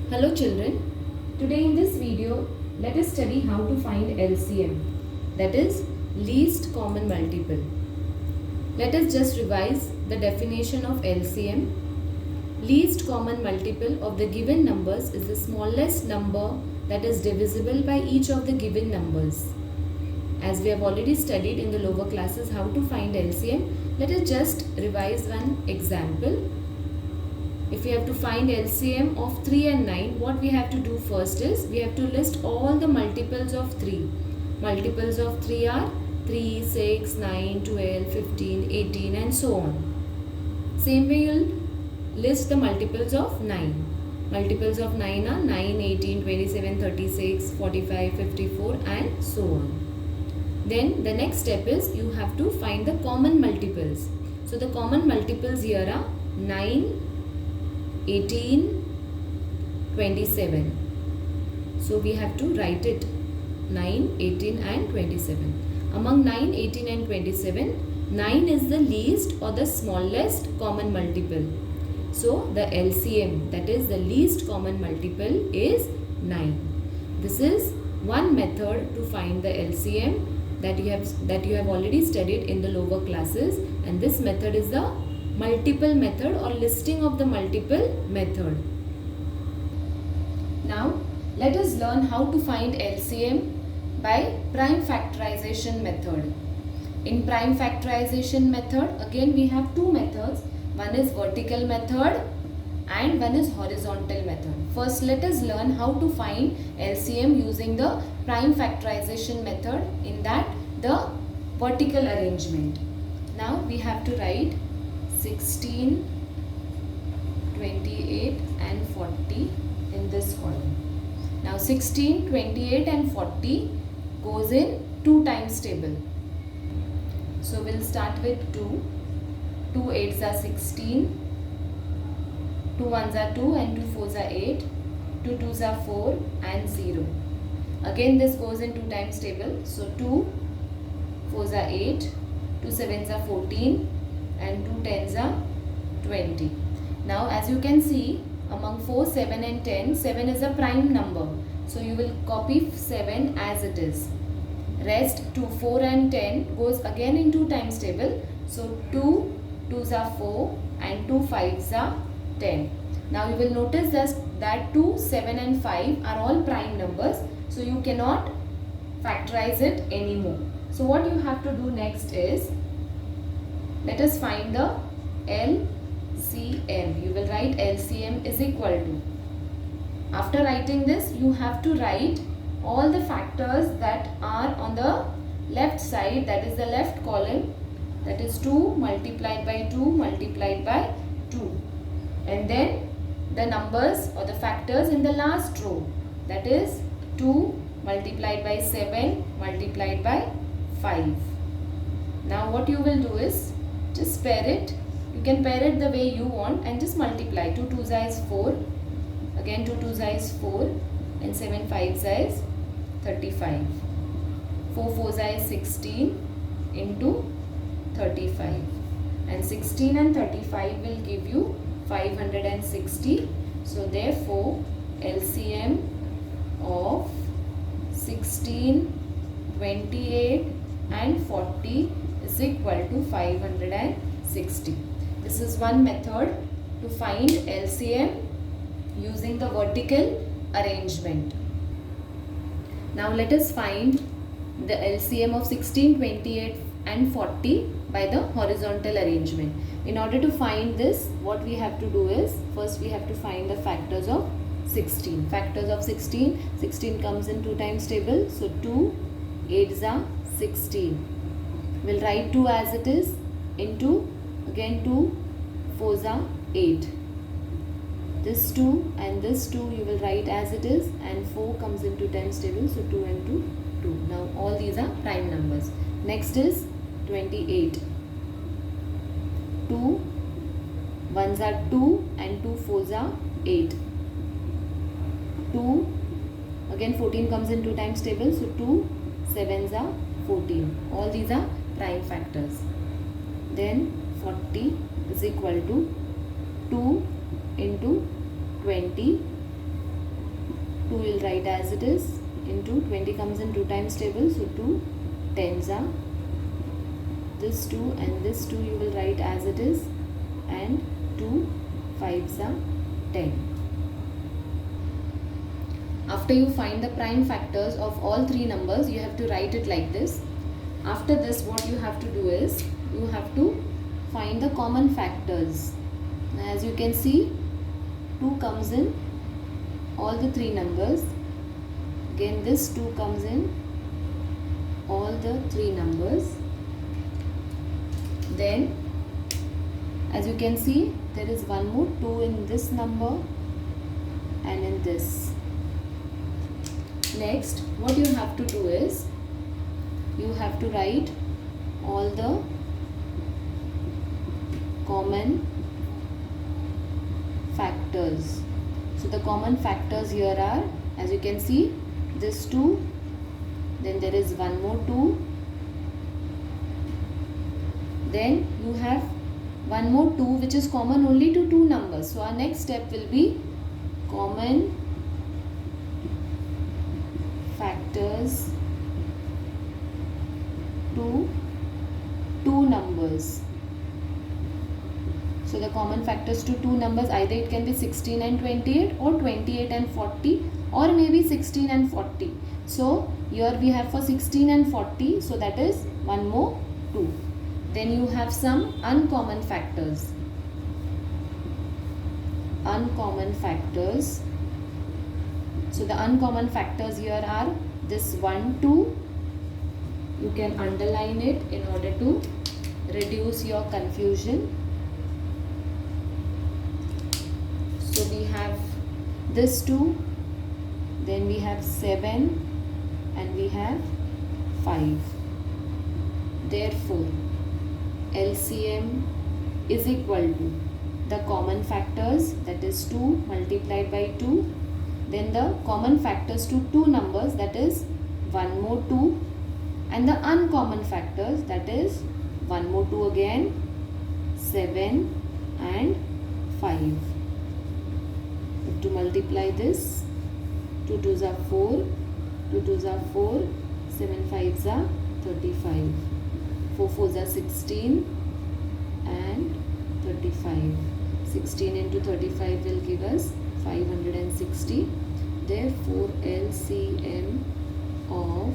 Hello children, today in this video let us study how to find LCM, that is least common multiple. Let us just revise the definition of LCM. Least common multiple of the given numbers is the smallest number that is divisible by each of the given numbers. As we have already studied in the lower classes how to find LCM, let us just revise one example. If we have to find LCM of 3 and 9, what we have to do first is we have to list all the multiples of 3. Multiples of 3 are 3, 6, 9, 12, 15, 18 and so on. Same way you'll list the multiples of 9. Multiples of 9 are 9, 18, 27, 36, 45, 54 and so on. Then the next step is you have to find the common multiples. So the common multiples here are 9, 18, 27. So we have to write it 9, 18 and 27. Among 9, 18 and 27, 9 is the least or the smallest common multiple. So the LCM, that is the least common multiple, is 9. This is one method to find the LCM that you have already studied in the lower classes, and this method is the multiple method or listing of the multiple method. Now let us learn how to find LCM by prime factorization method. In prime factorization method, again we have two methods. One is vertical method and one is horizontal method. First let us learn how to find LCM using the prime factorization method, in that the vertical arrangement. Now we have to write 16, 28 and 40 in this column. Now 16, 28 and 40 goes in 2 times table. So we'll start with 2. 2 8s are 16. 2 1s are 2 and 2 4s are 8. 2 2s are 4 and 0. Again this goes in 2 times table. So 2 4s are 8. 2 7s are 14. And 2 10s are 20. Now as you can see, among 4, 7 and 10, 7 is a prime number. So you will copy 7 as it is. Rest 2, 4 and 10 goes again in 2 times table. So 2 2s are 4 and 2 5s are 10. Now you will notice that 2, 7 and 5 are all prime numbers. So you cannot factorize it anymore. So what you have to do next is, let us find the LCM. You will write LCM is equal to. After writing this, you have to write all the factors that are on the left side, that is the left column, that is 2 multiplied by 2 multiplied by 2. And then the numbers or the factors in the last row, that is 2 multiplied by 7 multiplied by 5. Now what you will do is, just pair it. You can pair it the way you want and just multiply. 2 2s is 4. Again 2 2s is 4. And 7 5s is 35. 4 4s is 16 into 35. And 16 and 35 will give you 560. So therefore LCM of 16, 28 and 40 is equal to 560. This is one method to find LCM using the vertical arrangement. Now let us find the LCM of 16, 28 and 40 by the horizontal arrangement. In order to find this, what we have to do is, first we have to find the factors of 16. Factors of 16, 16 comes in 2 times table. So 2 8s are 16. We'll write 2 as it is into, again 2 4s are 8. This 2 and this 2 you will write as it is, and 4 comes into 10's table. So 2 and 2, 2. Now all these are prime numbers. Next is 28. 2 1s are 2 and 2 4s are 8. 2, again 14 comes in 2 times table. So 2 7s are 14. All these are prime factors. Then 40 is equal to 2 into 20 2 will write as it is, into 20 comes in 2 times table, so 2 tens are this 2 and this 2 you will write as it is, and 2 fives are 10. After you find the prime factors of all three numbers, you have to write it like this. After this, what you have to do is, you have to find the common factors. As you can see, 2 comes in all the three numbers. Again, this 2 comes in all the three numbers. Then, as you can see, there is one more 2 in this number and in this. Next, what you have to do is, you have to write all the common factors. So the common factors here are, as you can see, this 2, then there is one more 2, then you have one more 2 which is common only to two numbers. So our next step will be common factors to two numbers. So the common factors to two numbers, either it can be 16 and 28 or 28 and 40 or maybe 16 and 40. So here we have for 16 and 40, so that is one more 2. Then you have some uncommon factors. Uncommon factors. So the uncommon factors here are this 1, 2. You can underline it in order to reduce your confusion. So we have this 2, then we have 7 and we have 5. Therefore, LCM is equal to the common factors, that is 2 multiplied by 2, then the common factors to two numbers, that is one more 2, and the uncommon factors, that is one more 2 again, 7 and 5. To multiply this, 2 2s are 4, 2 2s are 4, 7 5s are 35, 4 4s are 16 and 35. 16 into 35 will give us 560. Therefore, LCM of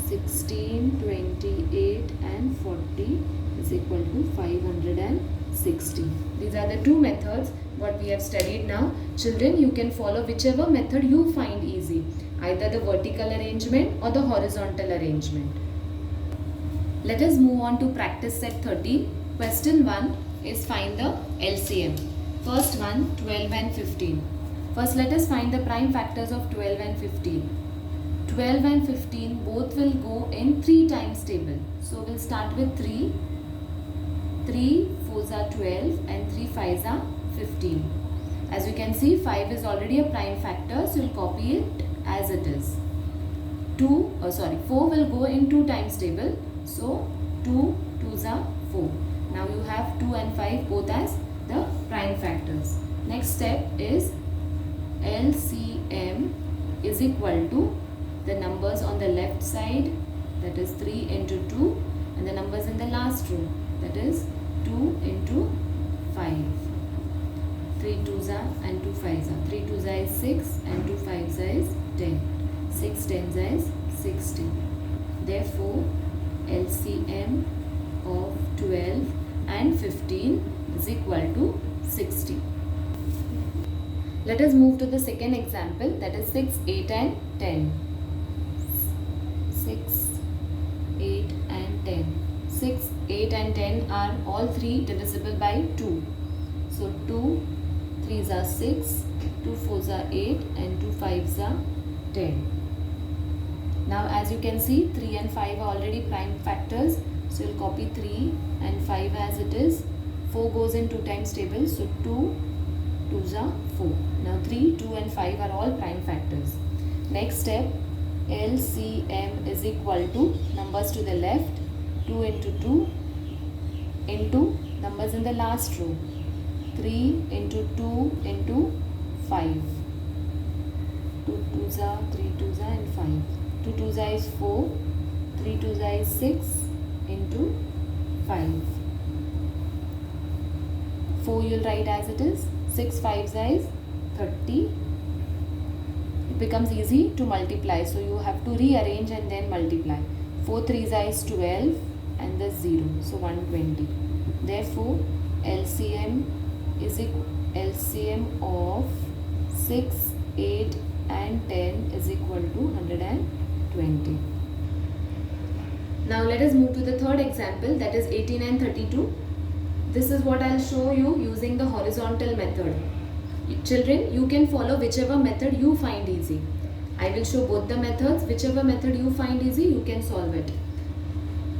16, 28 and 40 is equal to 560. These are the two methods what we have studied now. Children, you can follow whichever method you find easy, either the vertical arrangement or the horizontal arrangement. Let us move on to practice set 13. Question 1 is find the LCM. First one, 12 and 15. First, let us find the prime factors of 12 and 15. 12 and 15 both will go in 3 times table. So we'll start with 3. 3 4s are 12 and 3 5s are 15. As you can see, 5 is already a prime factor, so we'll copy it as it is. 4 will go in 2 times table. So 2 2s are 4. Now you have 2 and 5 both as the prime factors. Next step is LCM is equal to the numbers on the left side, that is 3 into 2, and the numbers in the last row, that is 2 into 5. 3 2s are and 2 5s are. 3 2s are is 6 and 2 5s are is 10. 6 10s are is 60. Therefore, LCM of 12 and 15 is equal to 60. Let us move to the second example, that is 6, 8 and 10. 6, 8 and 10. 6, 8 and 10 are all three divisible by 2. So 2 3s are 6, 2 4s are 8 and 2 5s are 10. Now as you can see, 3 and 5 are already prime factors. So you'll copy 3 and 5 as it is. 4 goes in 2 times table. So 2 2s are 4. Now 3, 2 and 5 are all prime factors. Next step, LCM is equal to numbers to the left, 2 into 2 into numbers in the last row, 3 into 2 into 5. 2 2s are 3 2s are and 5. 2 2s are is 4, 3 2s are is 6 into 5. 4 you'll write as it is, 6 5s are is 30. It becomes easy to multiply, so you have to rearrange and then multiply. 4 3s are is 12 and the 0, so 120. Therefore LCM is LCM of 6, 8 and 10 is equal to 120. Now let us move to the third example, that is 18 and 32. This is what I'll show you using the horizontal method. Children, you can follow whichever method you find easy. I will show both the methods. Whichever method you find easy, you can solve it.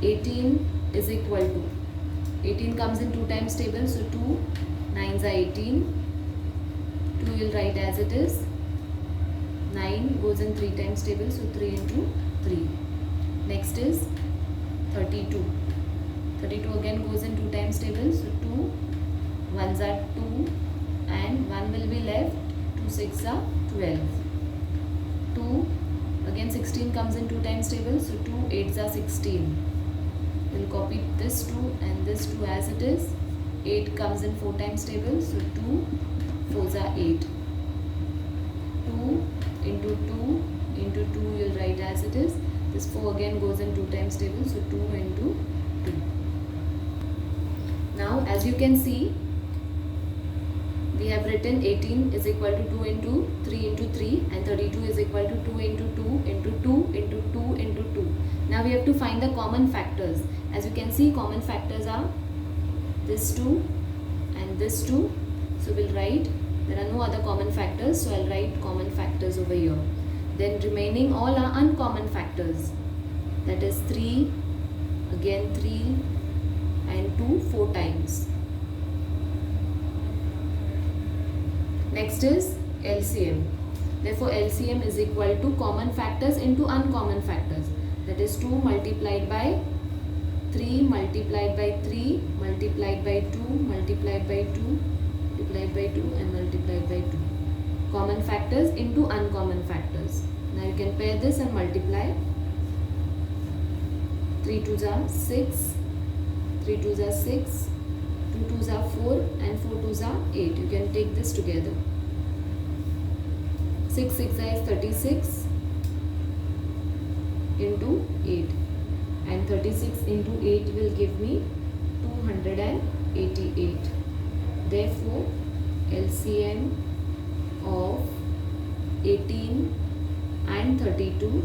18 is equal to, 18 comes in 2 times table, so 2 9s are 18. 2 you'll write as it is. 9 goes in 3 times table, so 3 into 3. Next is 32. 32 again goes in 2 times table, so 2 1s are 2 and 1 will be left. 2 6 are 12. 2 again 16 comes in 2 times table, so 2 8s are 16. We'll copy this 2 and this 2 as it is. 8 comes in 4 times table, so 2 4s are 8. 2 into 2 into 2 you'll write as it is. This 4 again goes in 2 times table, so 2 into 2. Now as you can see, we have written 18 is equal to 2 into 3 into 3 and 32 is equal to 2 into 2 into 2 into 2 into 2. Now we have to find the common factors. As you can see, common factors are this 2 and this 2. So we'll write, there are no other common factors, so I'll write common factors over here. Then remaining all are uncommon factors. That is 3, again 3 and 2 4 times. Next is LCM. Therefore LCM is equal to common factors into uncommon factors. That is 2 multiplied by 3 multiplied by 3 multiplied by 2 multiplied by 2 multiplied by 2 and multiplied by 2. Common factors into uncommon factors. Now you can pair this and multiply. 3 2s are 6, 3 2s are 6, 2 2s are 4 and 4 2s are 8. You can take this together. 6 6 is 36 into 8 and 36 into 8 will give me 288. Therefore LCM of 18 and 32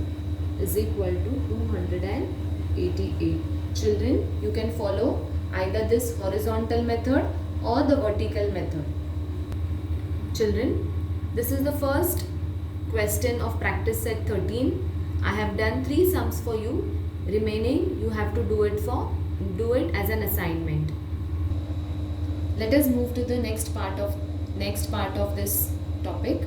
is equal to 288. Children, you can follow either this horizontal method or the vertical method. Children, this is the first question of practice set 13. I have done 3 sums for you. Remaining you have to do it as an assignment. Let us move to the next part of this topic,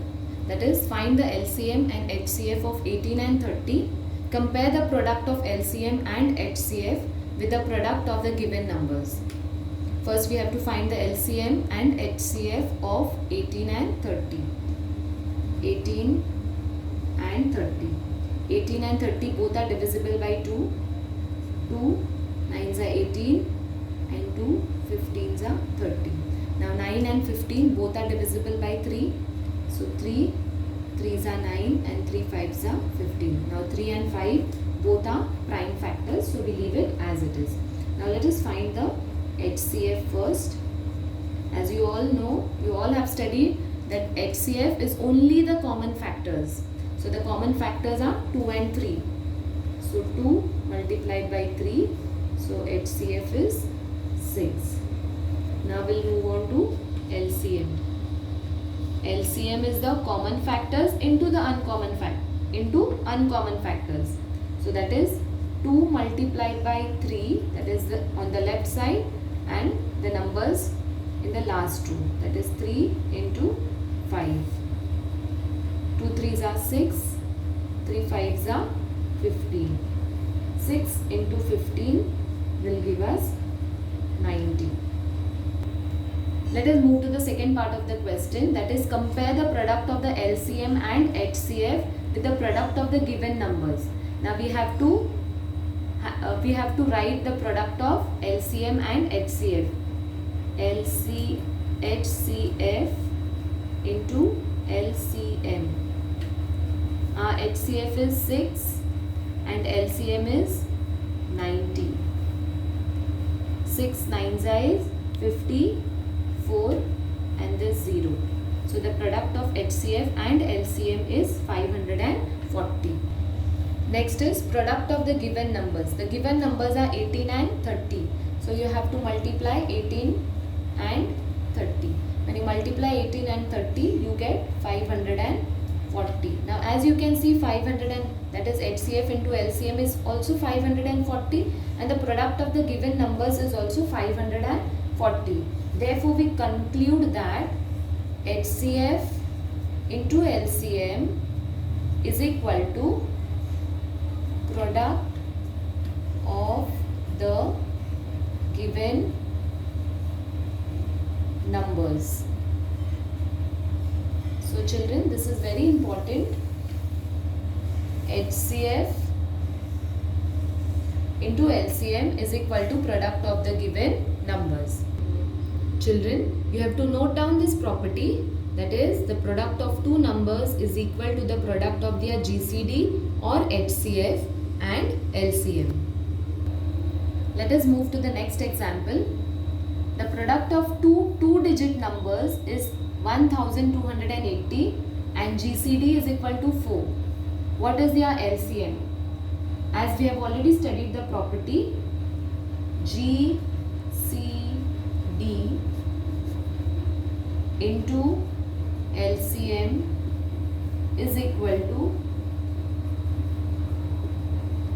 that is find the LCM and HCF of 18 and 30. Compare the product of LCM and HCF with the product of the given numbers. First we have to find the LCM and HCF of 18 and 30. 18 and 30. 18 and 30 both are divisible by 2. 2 9s are 18 and 2 15s are 30. Now 9 and 15 both are divisible by 3. So 3 3s are 9 and 3 5s are 15. Now 3 and 5 both are prime factors, so we leave it as it is. Now let us find the HCF first. As you all know, you all have studied that HCF is only the common factors. So the common factors are 2 and 3. So 2 multiplied by 3. So HCF is 6. Now we'll move on to LCM. LCM is the common factors into the uncommon factors. So that is 2 multiplied by 3, that is on the left side, and the numbers in the last row, that is 3 into 5. 2 3s are 6, 3 5s are 15. 6 into 15 will give us 90. Let us move to the second part of the question, that is compare the product of the LCM and HCF with the product of the given numbers. Now we have to write the product of LCM and HCF. HCF into LCM. Our HCF is 6 and LCM is 90. 6 9s is 54 and this 0. So the product of HCF and LCM is 540. Next is product of the given numbers. The given numbers are 18 and 30. So you have to multiply 18 and 30. When you multiply 18 and 30, you get 540. Now as you can see, 500 and that is HCF into LCM is also 540 and the product of the given numbers is also 540. Therefore we conclude that HCF into LCM is equal to product of the given numbers. So children, this is very important. HCF into LCM is equal to product of the given numbers. Children, you have to note down this property, that is the product of two numbers is equal to the product of their GCD or HCF and LCM. Let us move to the next example. The product of two two-digit numbers is 1280 and GCD is equal to 4. What is their LCM? As we have already studied the property, GCD into LCM is equal to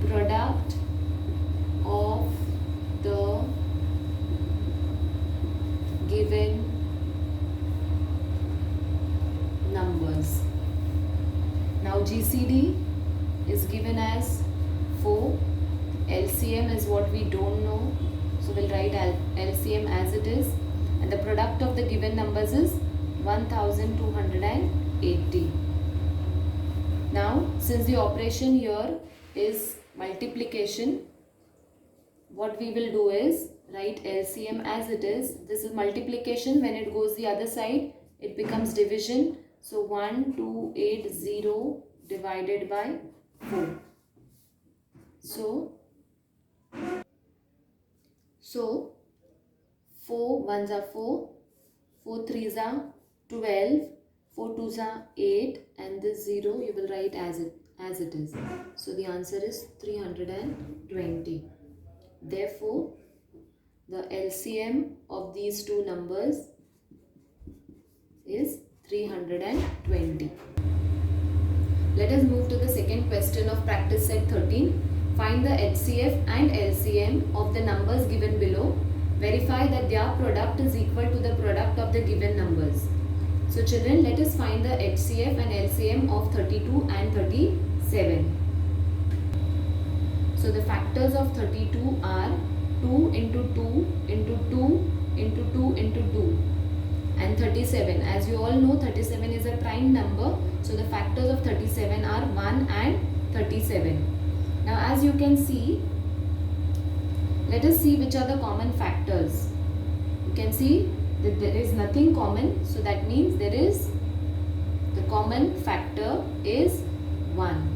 product of the given numbers. Now GCD is given as 4, LCM is what we don't know, so we'll write LCM as it is, and the product of the given numbers is 1280. Now since the operation here is multiplication, what we will do is write LCM as it is. This is multiplication. When it goes the other side, it becomes division. So 1280 divided by 4. So 4 ones are 4, 4 threes are 12, 4 twos are 8, and this 0 you will write as it is. So the answer is 320. Therefore, the LCM of these two numbers is 320. Let us move to the second question of practice set 13. Find the HCF and LCM of the numbers given below. Verify that their product is equal to the product of the given numbers. So children, let us find the HCF and LCM of 32 and 37. So the factors of 32 are 2 into 2 into 2 into 2 into 2 and 37. As you all know, 37 is a prime number. So the factors of 37 are 1 and 37. Now as you can see, let us see which are the common factors. You can see that there is nothing common. So that means there is the common factor is 1.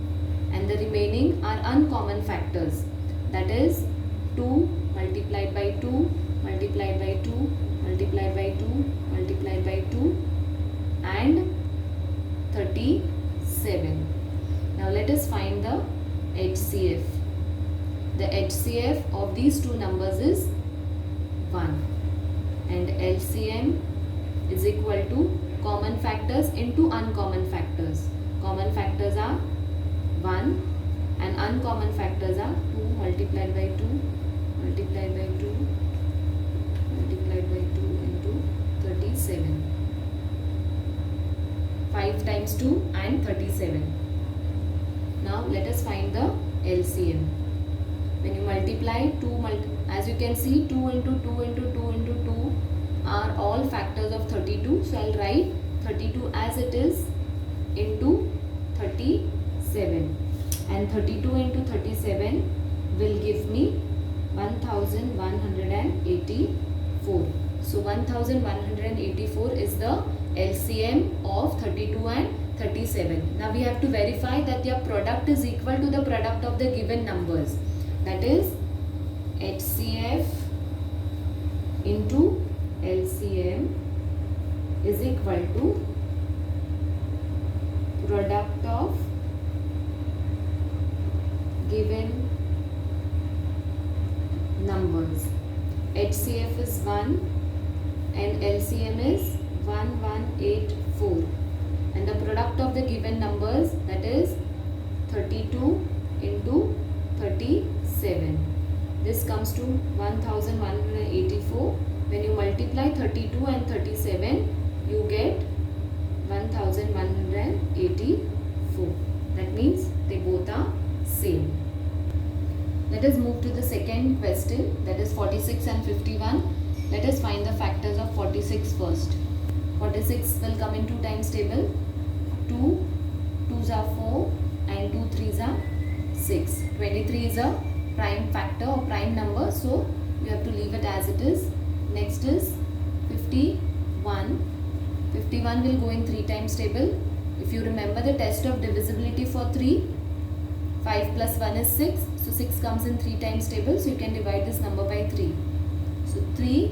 And the remaining are uncommon factors, that is 2 multiplied by 2 multiplied by 2 multiplied by 2 multiplied by 2 and 37. Now let us find the HCF. The HCF of these two numbers is 1 and LCM is equal to common factors into uncommon factors. Common factors are 1 and uncommon factors are 2 multiplied by 2 multiplied by 2 multiplied by 2 into 37. 5 times 2 and 37. Now let us find the LCM. When you multiply 2, as you can see, 2 into 2 into 2 into 2 are all factors of 32. So I'll write 32 as it is into 37. and 32 into 37 will give me 1184. So 1184 is the LCM of 32 and 37. Now we have to verify that their product is equal to the product of the given numbers. That is HCF into LCM is equal to product of given numbers. HCF is 1 and LCM is 1184, and the product of the given numbers, that is 32 into 37. This comes to 1184. When you multiply 32 and 37, you get 1184. That means they both are same. Let us move to the second question, that is 46 and 51. Let us find the factors of 46 first. 46 will come in 2 times table. 2 2s are 4 and 2 3s are 6. 23 is a prime factor or prime number, so you have to leave it as it is. Next is 51. 51 will go in 3 times table. If you remember the test of divisibility for 3, 5 plus 1 is 6. So 6 comes in 3 times table. So you can divide this number by 3. So 3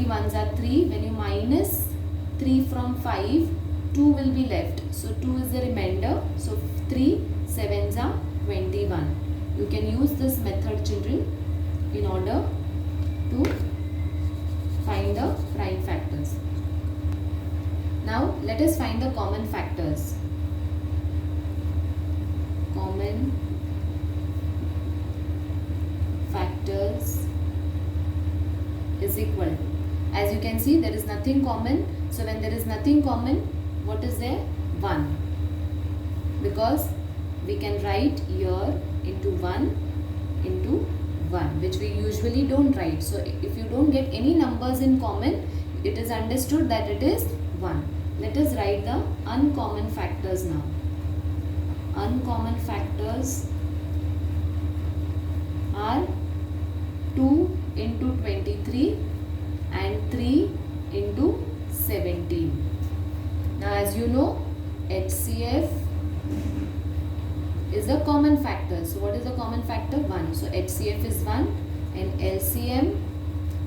ones are 3. When you minus 3 from 5, 2 will be left. So 2 is the remainder. So 3 sevens are 21. You can use this method, children, in order to find the prime factors. Now let us find the common factors. Common factors is equal to, as you can see, there is nothing common. So when there is nothing common, what is there? 1. Because we can write here into 1 into 1, which we usually don't write. So if you don't get any numbers in common, it is understood that it is 1. Let us write the uncommon factors now. Uncommon factors are 2 into 23 and 3 into 17. Now as you know, HCF is a common factor. So what is the common factor? 1. So HCF is 1 and LCM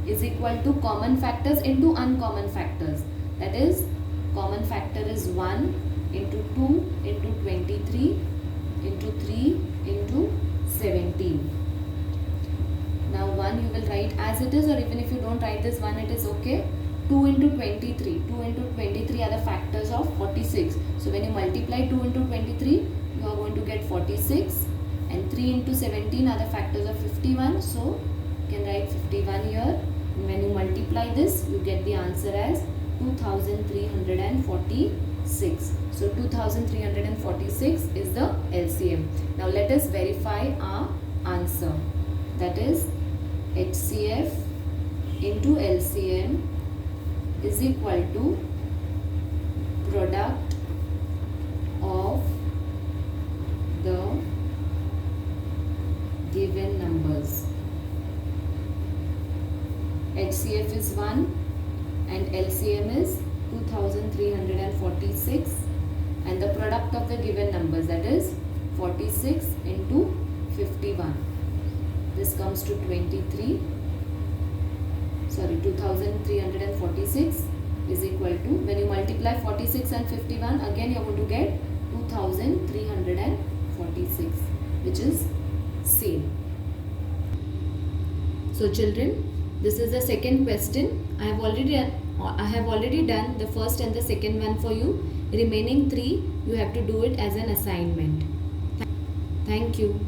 is equal to common factors into uncommon factors. That is, common factor is 1 into 2 into 23 into 3 into 17. Now 1 you will write as it is, or even if you don't write this 1, it is okay. 2 into 23. 2 into 23 are the factors of 46. So when you multiply 2 into 23, you are going to get 46. And 3 into 17 are the factors of 51. So you can write 51 here. And when you multiply this, you get the answer as 2346. So 2346 is the LCM. Now let us verify our answer. That is HCF into LCM is equal to product of the given numbers. HCF is 1 and LCM is 2346, and the product of the given numbers, that is 46 into 51. This comes to 2346 is equal to, when you multiply 46 and 51, again you are going to get 2346, which is same. So children, this is the second question. I have already done the first and the second one for you. Remaining 3 you have to do it as an assignment. Thank you.